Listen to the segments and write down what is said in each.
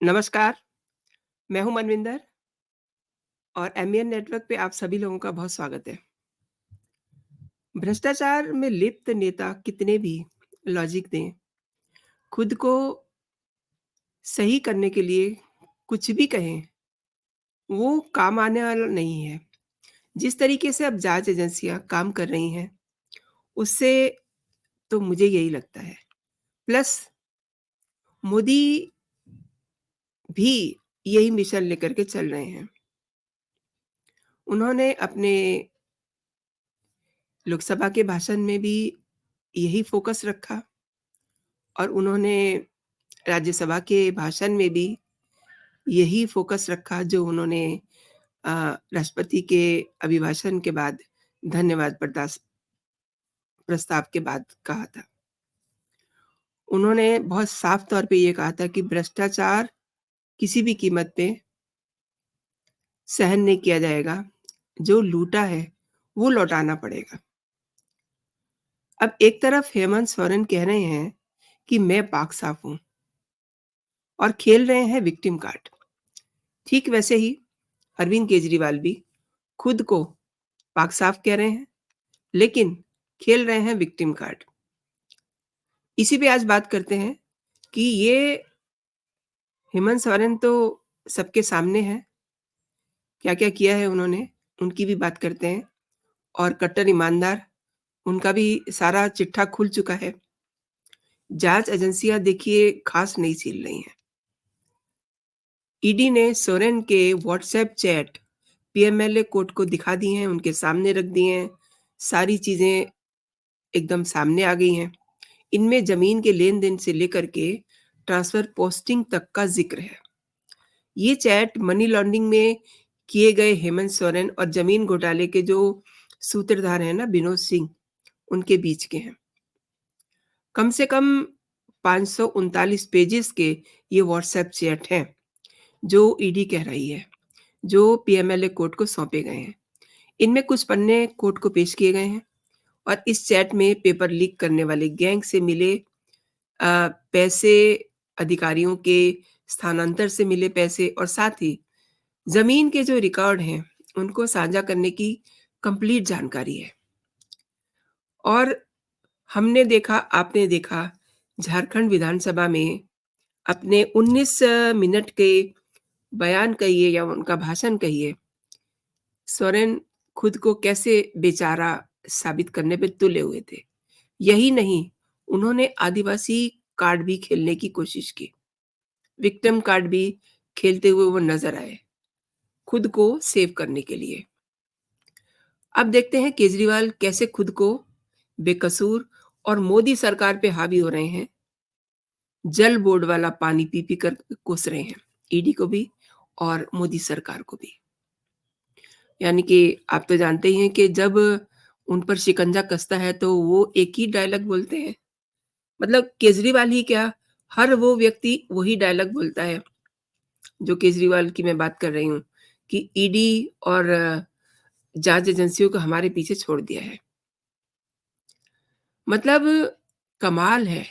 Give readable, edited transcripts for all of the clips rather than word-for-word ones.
नमस्कार, मैं हूँ मनविंदर और एमईएन नेटवर्क पे आप सभी लोगों का बहुत स्वागत है। भ्रष्टाचार में लिप्त नेता कितने भी लॉजिक दें, खुद को सही करने के लिए कुछ भी कहें, वो काम आने वाला नहीं है। जिस तरीके से अब जाँच एजेंसियाँ काम कर रही हैं, उससे तो मुझे यही लगता है। प्लस मोदी भी यही मिशन लेकर के चल रहे हैं। उन्होंने अपने लोकसभा के भाषण में भी यही फ़ोकस रखा और उन्होंने राज्यसभा के भाषण में भी यही फ़ोकस रखा जो उन्होंने अ, राष्ट्रपति के अभिभाषण के बाद धन्यवाद प्रस्ताव के बाद कहा था। उन्होंने बहुत साफ तौर पे ये कहा था कि भ्रष्टाचार किसी भी कीमत पे सहन नहीं किया जाएगा। जो लूटा है, वो लौटाना पड़ेगा। अब एक तरफ हेमंत सोरेन कह रहे हैं कि मैं पाक साफ हूँ और खेल रहे हैं विक्टिम कार्ड। ठीक वैसे ही अरविंद केजरीवाल भी खुद को पाक साफ कह रहे हैं, लेकिन खेल रहे हैं विक्टिम कार्ड। इसी पे आज बात करते हैं कि ये हेमंत सोरेन तो सबके सामने है, क्या-क्या किया है उन्होंने, उनकी भी बात करते हैं और कट्टर ईमानदार, उनका भी सारा चिट्ठा खुल चुका है। जाँच एजेंसियाँ देखिए खास नहीं झील रही हैं। ईडी ने सोरेन के व्हाट्सएप चैट पीएमएलए कोर्ट को दिखा दिए हैं, उनके सामने रख दिए हैं। सारी चीज़ें एकदम सामने आ गई हैं। इनमें ज़मीन के लेन-देन से लेकर के ट्रांसफ़र पोस्टिंग तक का ज़िक्र है। ये चैट मनी लॉन्ड्रिंग में किए गए हेमंत सोरेन और ज़मीन घोटाले के जो सूत्रधार हैं ना विनोद सिंह, उनके बीच के हैं। कम से कम 539 पेजेज़ के ये व्हाट्सएप चैट हैं, जो ईडी कह रही है, जो पीएमएलए कोर्ट को सौंपे गए हैं। इनमें कुछ पन्ने कोर्ट को पेश किए गए हैं और इस चैट में पेपर लीक करने वाले गैंग से मिले पैसे, अधिकारियों के स्थानांतर से मिले पैसे और साथ ही ज़मीन के जो रिकॉर्ड हैं, उनको साझा करने की कंप्लीट जानकारी है। और हमने देखा, आपने देखा, झारखंड विधानसभा में अपने 19 मिनट के बयान कहिए या उनका भाषण कहिए, सोरेन खुद को कैसे बेचारा साबित करने पे तुले हुए थे। यही नहीं, उन्होंने आदिवासी कार्ड भी खेलने की कोशिश की। विक्टिम कार्ड भी खेलते हुए वो नज़र आए, खुद को सेव करने के लिए। अब देखते हैं केजरीवाल कैसे खुद को बेकसूर और मोदी सरकार पे हावी हो रहे हैं। जल बोर्ड वाला पानी पी-पी कर कोस रहे हैं, ईडी को भी और मोदी सरकार को भी। यानी कि आप तो जानते ही हैं कि जब उन पर शिकंजा कसता है तो वो एक ही डायलॉग बोलते हैं। मतलब केजरीवाल ही क्या, हर वो व्यक्ति वही डायलॉग बोलता है, जो केजरीवाल की मैं बात कर रही हूँ कि ईडी और जाँच एजेंसियों को हमारे पीछे छोड़ दिया है। मतलब कमाल है।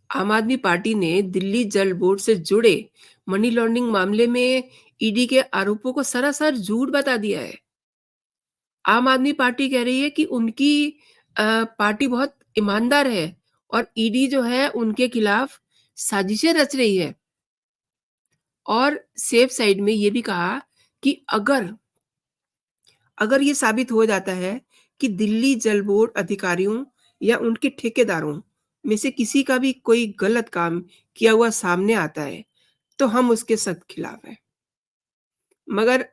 आम आदमी पार्टी ने दिल्ली जल बोर्ड से जुड़े मनी लॉन्ड्रिंग मामले में ईडी के आरोपों को सरासर झूठ बता दिया है। आम आदमी पार्टी कह रही है कि उनकी पार्टी बहुत ईमानदार है और ईडी जो है उनके खिलाफ साजिशें रच रही है। और सेफ साइड में ये भी कहा कि अगर अगर ये साबित हो जाता है कि दिल्ली जल बोर्ड अधिकारियों या उनके ठेकेदारों में से किसी का भी कोई गलत काम किया हुआ सामने आता है, तो हम उसके सख्त खिलाफ हैं। मगर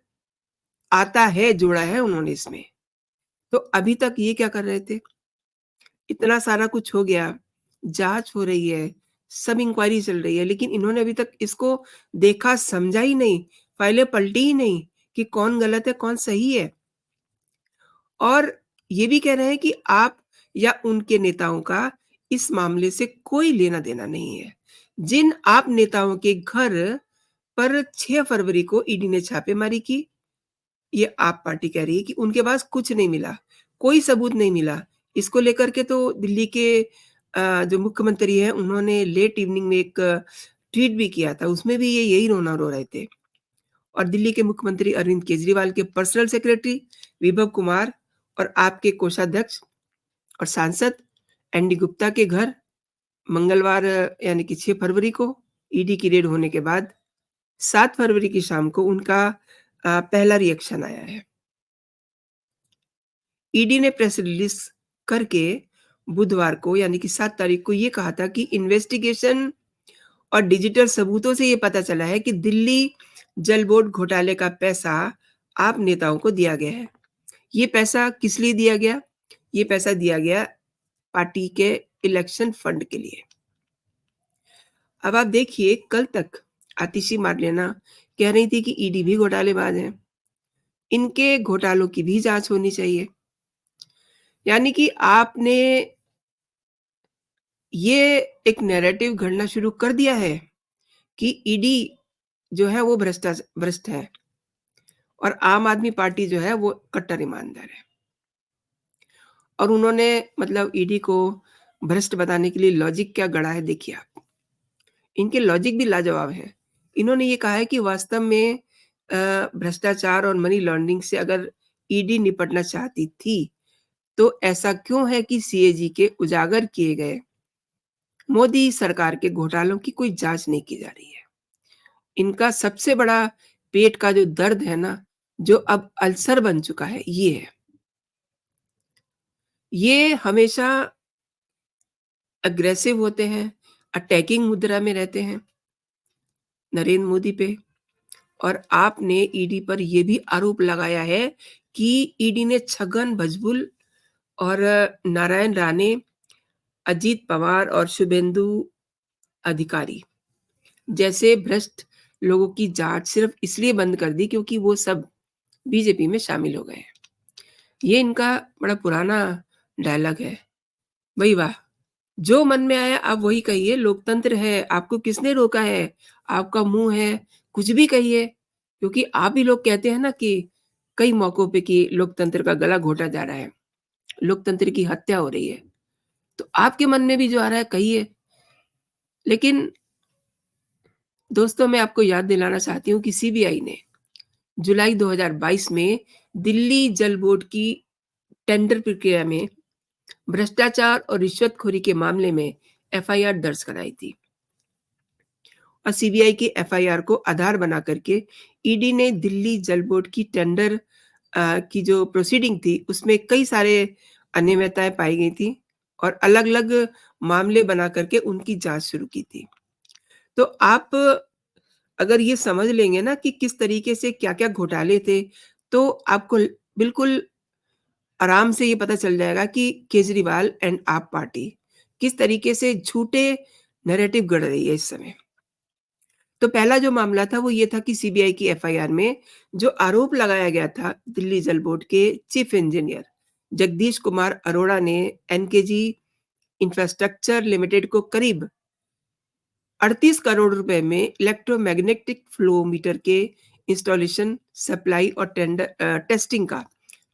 आता है जोड़ा है उन्होंने इसमें। तो अभी तक ये क्या कर रहे थे? इतना सारा कुछ हो गया, जाँच हो रही है, सब इंक्वायरी चल रही है, लेकिन इन्होंने अभी तक इसको देखा, समझा ही नहीं, फाइलें पलटी ही नहीं कि कौन गलत है, कौन सही है। और ये भी कह रहे हैं कि आप या उनके नेताओं का इस मामले से कोई लेना-देना नहीं है। जिन आप नेताओं के घर पर 6 फरवरी को ईडी ने छापेमारी की, ये आप पार्टी कह रही है कि उनके पास कुछ नहीं मिला, कोई सबूत नहीं मिला। इसको लेकर के तो दिल्ली के जो मुख्यमंत्री हैं, उन्होंने लेट इवनिंग में एक ट्वीट भी किया था, उसमें भी ये यही रोना रो रहे थे। और दिल्ली के मुख्यमंत्री अरविंद केजरीवाल के पर्सनल सेक्रेटरी विभव कुमार और आपके कोषाध्यक्ष और सांसद एनडी गुप्ता के घर मंगलवार यानी कि 6 फरवरी को ईडी की रेड होने के बाद 7 फरवरी की शाम को उनका पहला रिएक्शन आया है। ईडी ने प्रेस रिलीज़ करके बुधवार को यानी कि 7 तारीख को ये कहा था कि इन्वेस्टिगेशन और डिजिटल सबूतों से ये पता चला है कि दिल्ली जल बोर्ड घोटाले का पैसा आप नेताओं को दिया गया है। ये पैसा किस लिए दिया गया? ये पैसा दिया गया पार्टी के इलेक्शन फंड के लिए। अब आप देखिए कल तक आतिशी मार्लेना कह रही थी कि ईडी भी घोटालेबाज है। इनके घोटालों की भी जाँच होनी चाहिए। यानी कि आपने ये एक नैरेटिव गढ़ना शुरू कर दिया है कि ईडी जो है वो भ्रष्ट है और आम आदमी पार्टी जो है वो कट्टर ईमानदार है। और उन्होंने मतलब ईडी को भ्रष्ट बताने के लिए लॉजिक क्या गढ़ा है देखिए आप। इनके लॉजिक भी लाजवाब है। इन्होंने ये कहा है कि वास्तव में भ्रष्टाचार और मनी लॉन्ड्रिंग से अगर ईडी निपटना चाहती थी, तो ऐसा क्यों है कि सीएजी के उजागर किए गए मोदी सरकार के घोटालों की कोई जाँच नहीं की जा रही है। इनका सबसे बड़ा पेट का जो दर्द है ना, जो अब अल्सर बन चुका है, ये है। ये हमेशा अग्रेसिव होते हैं, अटैकिंग मुद्रा में रहते हैं नरेंद्र मोदी पे और आपने ईडी पर ये भी आरोप लगाया है कि ईडी ने छगन भुजबल और नारायण राणे, अजीत पवार और शुभेंदु अधिकारी जैसे भ्रष्ट लोगों की जाँच सिर्फ़ इसलिए बंद कर दी क्योंकि वो सब बीजेपी में शामिल हो गए हैं। ये इनका बड़ा पुराना डायलॉग है। भई वाह! जो मन में आया आप वही कहिए, लोकतंत्र है, आपको किसने रोका है? आपका मुँह है, कुछ भी कहिए। क्योंकि आप भी लोग कहते हैं ना कि कई मौकों पे कि लोकतंत्र का गला घोटा जा रहा है, लोकतंत्र की हत्या हो रही है। तो आपके मन में भी जो आ रहा है कहिए। लेकिन दोस्तों मैं आपको याद दिलाना चाहती हूँ कि सीबीआई ने जुलाई 2022 में दिल्ली जल बोर्ड की टेंडर प्रक्रिया में भ्रष्टाचार और रिश्वतखोरी के मामले में एफआईआर दर्ज कराई थी और सीबीआई की एफआईआर को आधार बना करके ईडी ने दिल्ली जल बोर्ड की टेंडर की जो प्रोसीडिंग थी उसमें कई सारे अनियमितताएं पाई गई थी और अलग-अलग मामले बना करके उनकी जांच शुरू की थी। तो आप अगर ये समझ लेंगे ना कि किस तरीके से क्या-क्या घोटाले थे, तो आपको बिल्कुल आराम से ये पता चल जाएगा कि केजरीवाल एंड आप पार्टी किस तरीके से झूठे नैरेटिव गढ़ रही है इस समय। तो पहला जो मामला था वो ये था कि सीबीआई की एफआईआर में जो आरोप लगाया गया था दिल्ली जल बोर्ड के चीफ इंजीनियर जगदीश कुमार अरोड़ा ने एनकेजी इंफ्रास्ट्रक्चर लिमिटेड को करीब 38 करोड़ रुपए में इलेक्ट्रोमैग्नेटिक फ्लो मीटर के इंस्टॉलेशन, सप्लाई और टेस्टिंग का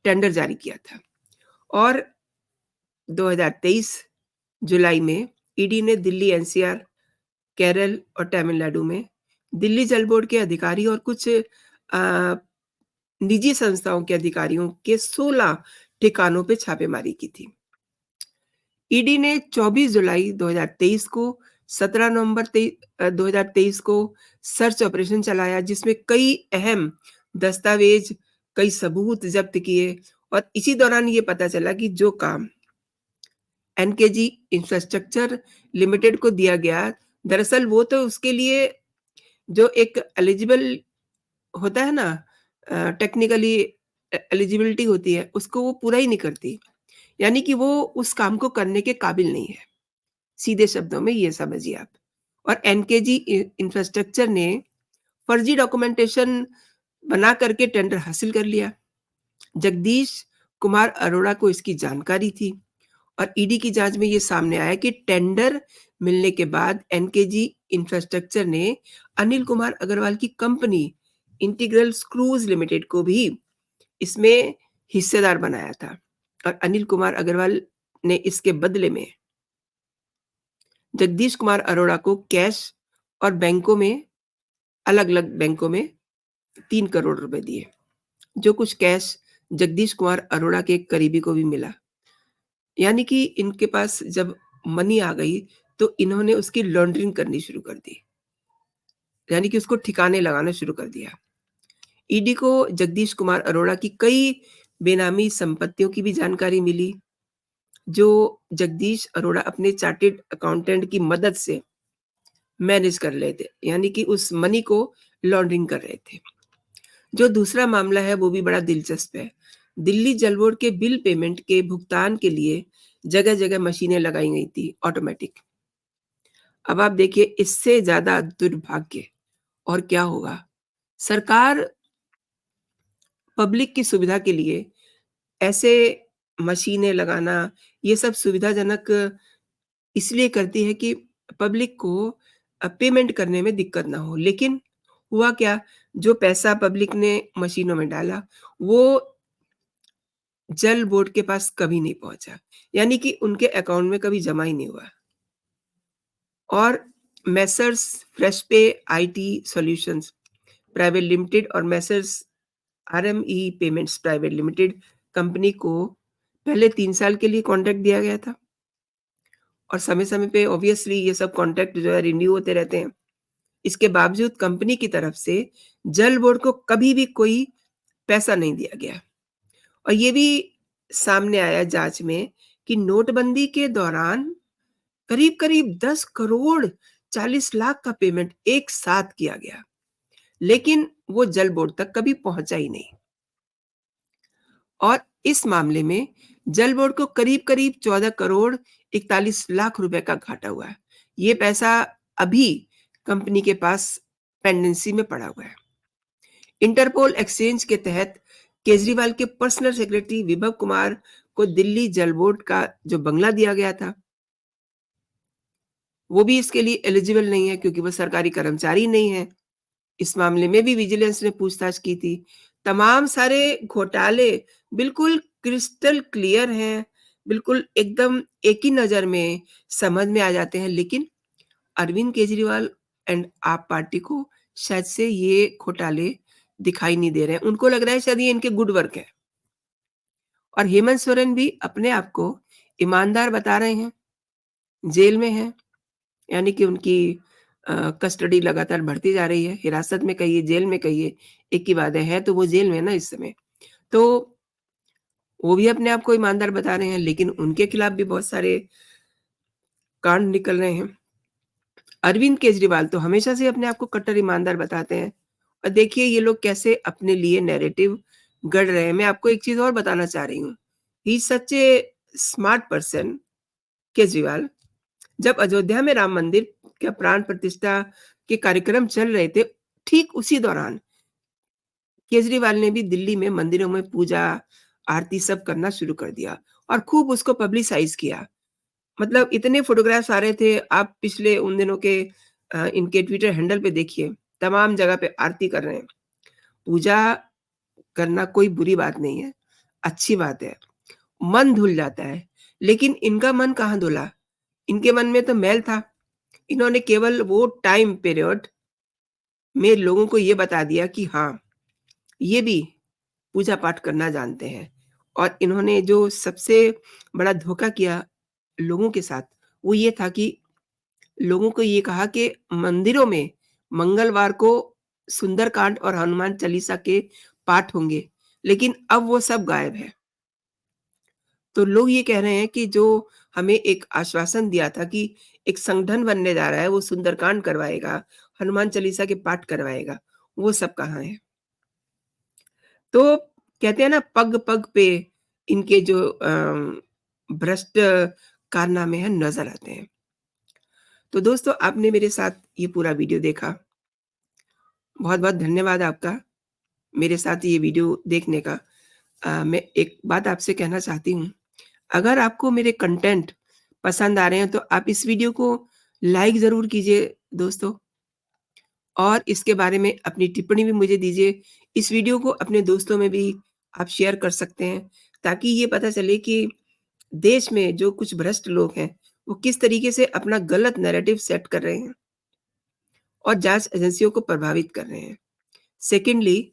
टेंडर जारी किया था। और 2023 जुलाई में ईडी ने दिल्ली एनसीआर, केरल और तमिलनाडु में दिल्ली जल बोर्ड के अधिकारी और कुछ निजी संस्थाओं के अधिकारियों के 16 ठिकानों पे छापेमारी की थी। ईडी ने 24 जुलाई 2023 को 17 नवंबर 2023 को सर्च ऑपरेशन चलाया जिसमें कई अहम दस्तावेज, कई सबूत जब्त किए और इसी दौरान ये पता चला कि जो काम एनकेजी इंफ्रास्ट्रक्चर लिमिटेड को दिया गया, दरअसल वो तो उसके लिए जो एक एलिजिबल होता है ना टेक्निकली एलिजिबिलिटी होती है, उसको वो पूरा ही नहीं करती। यानी कि वो उस काम को करने के काबिल नहीं है। सीधे शब्दों में ये समझिए आप। और एनकेजी इंफ्रास्ट्रक्चर ने फर्जी डॉक्यूमेंटेशन बना करके टेंडर हासिल कर लिया। जगदीश कुमार अरोड़ा को इसकी जानकारी थी और ईडी की जांच में ये सामने आया कि टेंडर मिलने के बाद एनकेजी इंफ्रास्ट्रक्चर ने अनिल कुमार अग्रवाल की कंपनी इंटीग्रल स्क्रूज लिमिटेड को भी इसमें हिस्सेदार बनाया था और अनिल कुमार अग्रवाल ने इसके बदले में जगदीश कुमार अरोड़ा को कैश और बैंकों में अलग-अलग बैंकों में 3 करोड़ रुपए दिए। जो कुछ कैश जगदीश कुमार अरोड़ा के एक करीबी को भी मिला। यानी कि इनके पास जब मनी आ गई, तो इन्होंने उसकी लॉन्ड्रिंग करनी शुरू कर दी। यानी कि उसको ठिकाने लगाना शुरू कर दिया। ईडी को जगदीश कुमार अरोड़ा की कई बेनामी संपत्तियों की भी जानकारी मिली, जो जगदीश अरोड़ा अपने चार्टर्ड अकाउंटेंट की मदद से मैनेज कर रहे थे। यानी कि उस मनी को लॉन्ड्रिंग कर रहे थे। जो दूसरा मामला है वो भी बड़ा दिलचस्प है। दिल्ली जल बोर्ड के बिल पेमेंट के भुगतान के लिए जगह-जगह मशीनें लगाई गई थी ऑटोमेटिक। अब आप देखिए इससे ज़्यादा दुर्भाग्य और क्या होगा? सरकार पब्लिक की सुविधा के लिए ऐसे मशीनें लगाना, ये सब सुविधाजनक इसलिए करती है कि पब्लिक को पेमेंट करने में दिक्कत ना हो। लेकिन हुआ क्या? जो पैसा पब्लिक ने मशीनों में डाला, वो जल बोर्ड के पास कभी नहीं पहुँचा। यानी कि उनके अकाउंट में कभी जमा ही नहीं हुआ। और Messrs Freshpay IT solutions private limited और Messrs RME payments private limited company को पहले 3 साल के लिए कॉन्ट्रैक्ट दिया गया था और समय-समय पे ऑब्वियसली ये सब कॉन्ट्रैक्ट जो है रिन्यू होते रहते हैं। इसके बावजूद कंपनी की तरफ से जल बोर्ड को कभी भी कोई पैसा नहीं दिया गया और ये भी सामने आया जाँच में कि नोटबंदी के दौरान करीब-करीब 10 करोड़ 40 लाख का पेमेंट एक साथ किया गया, लेकिन वो जल बोर्ड तक कभी पहुँचा ही नहीं। और इस मामले में जल बोर्ड को करीब-करीब 14 करोड़ 41 लाख रुपए का घाटा हुआ है। ये पैसा अभी कंपनी के पास पेंडेंसी में पड़ा हुआ है। इंटरपोल एक्सचेंज के तहत केजरीवाल के पर्सनल सेक्रेटरी विभव कुमार को दिल्ली जल बोर्ड का जो बंगला दिया गया था, वो भी इसके लिए एलिजिबल नहीं है क्योंकि वो सरकारी कर्मचारी नहीं है। इस मामले में भी विजिलेंस ने पूछताछ की थी। तमाम सारे घोटाले बिल्कुल क्रिस्टल क्लियर हैं, बिल्कुल एकदम एक ही नज़र में समझ में आ जाते हैं, लेकिन अरविंद केजरीवाल एंड आप पार्टी को शायद से ये घोटाले दिखाई नहीं दे रहे हैं। उनको लग रहा है शायद ये इनके गुड वर्क है और हेमंत सोरेन भी अपने आप को ईमानदार बता रहे हैं, जेल में हैं। यानी कि उनकी कस्टडी लगातार बढ़ती जा रही है, हिरासत में कहिए, जेल में कहिए, एक ही बात है तो वो जेल में है ना इस समय। तो वो भी अपने आप को ईमानदार बता रहे हैं, लेकिन उनके खिलाफ भी बहुत सारे कांड निकल रहे हैं। अरविंद केजरीवाल तो हमेशा से अपने आप को कट्टर ईमानदार बताते हैं और देखिए ये लोग कैसे अपने लिए नैरेटिव गढ़ रहे हैं। मैं आपको एक चीज़ और बताना चाह रही हूँ, he is such A smart person Kejriwal. जब अयोध्या में राम मंदिर का प्राण प्रतिष्ठा के कार्यक्रम चल रहे थे, ठीक उसी दौरान केजरीवाल ने भी दिल्ली में मंदिरों में पूजा, आरती सब करना शुरू कर दिया और खूब उसको पब्लिसाइज़ किया। मतलब इतने फ़ोटोग्राफ्स आ रहे थे, आप पिछले उन दिनों के इनके ट्विटर हैंडल पे देखिए, तमाम जगह पे आरती कर रहे हैं। पूजा करना कोई बुरी बात नहीं है, अच्छी बात है, मन धुल जाता है। लेकिन इनका मन कहाँ धुला? इनके मन में तो मैल था। इन्होंने केवल वो टाइम पीरियड में लोगों को ये बता दिया कि हाँ, ये भी पूजा-पाठ करना जानते हैं और इन्होंने जो सबसे बड़ा धोखा किया लोगों के साथ, वो ये था कि लोगों को ये कहा कि मंदिरों में मंगलवार को सुंदरकांड और हनुमान चालीसा के पाठ होंगे, लेकिन अब वो सब गायब है। तो लोग ये कह रहे हैं कि जो हमें एक आश्वासन दिया था कि एक संगठन बनने जा रहा है, वो सुंदरकांड करवाएगा, हनुमान चालीसा के पाठ करवाएगा, वो सब कहाँ है? तो कहते हैं ना पग-पग पे इनके जो भ्रष्ट कारनामे हैं नज़र आते हैं। तो दोस्तों आपने मेरे साथ ये पूरा वीडियो देखा। बहुत-बहुत धन्यवाद आपका मेरे साथ ये वीडियो देखने का। मैं एक बात आपसे कहना चाहती हूँ, अगर आपको मेरे कंटेंट पसंद आ रहे हैं तो आप इस वीडियो को लाइक ज़रूर कीजिए दोस्तों और इसके बारे में अपनी टिप्पणी भी मुझे दीजिए। इस वीडियो को अपने दोस्तों में भी आप शेयर कर सकते हैं ताकि ये पता चले कि देश में जो कुछ भ्रष्ट लोग हैं, वो किस तरीके से अपना गलत नैरेटिव सेट कर रहे हैं और जाँच एजेंसियों को प्रभावित कर रहे हैं। सेकेंडली,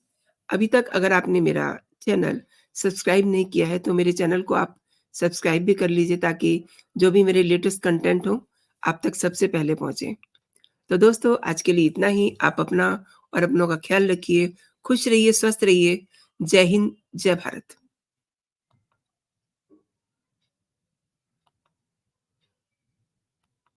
अभी तक अगर आपने मेरा चैनल सब्सक्राइब नहीं किया है, तो मेरे चैनल को आप सब्सक्राइब भी कर लीजिए ताकि जो भी मेरे लेटेस्ट कंटेंट हो, आप तक सबसे पहले पहुँचे। तो दोस्तों, आज के लिए इतना ही। आप अपना और अपनों का ख़्याल रखिए, खुश रहिए, स्वस्थ रहिए। जय हिंद, जय भारत।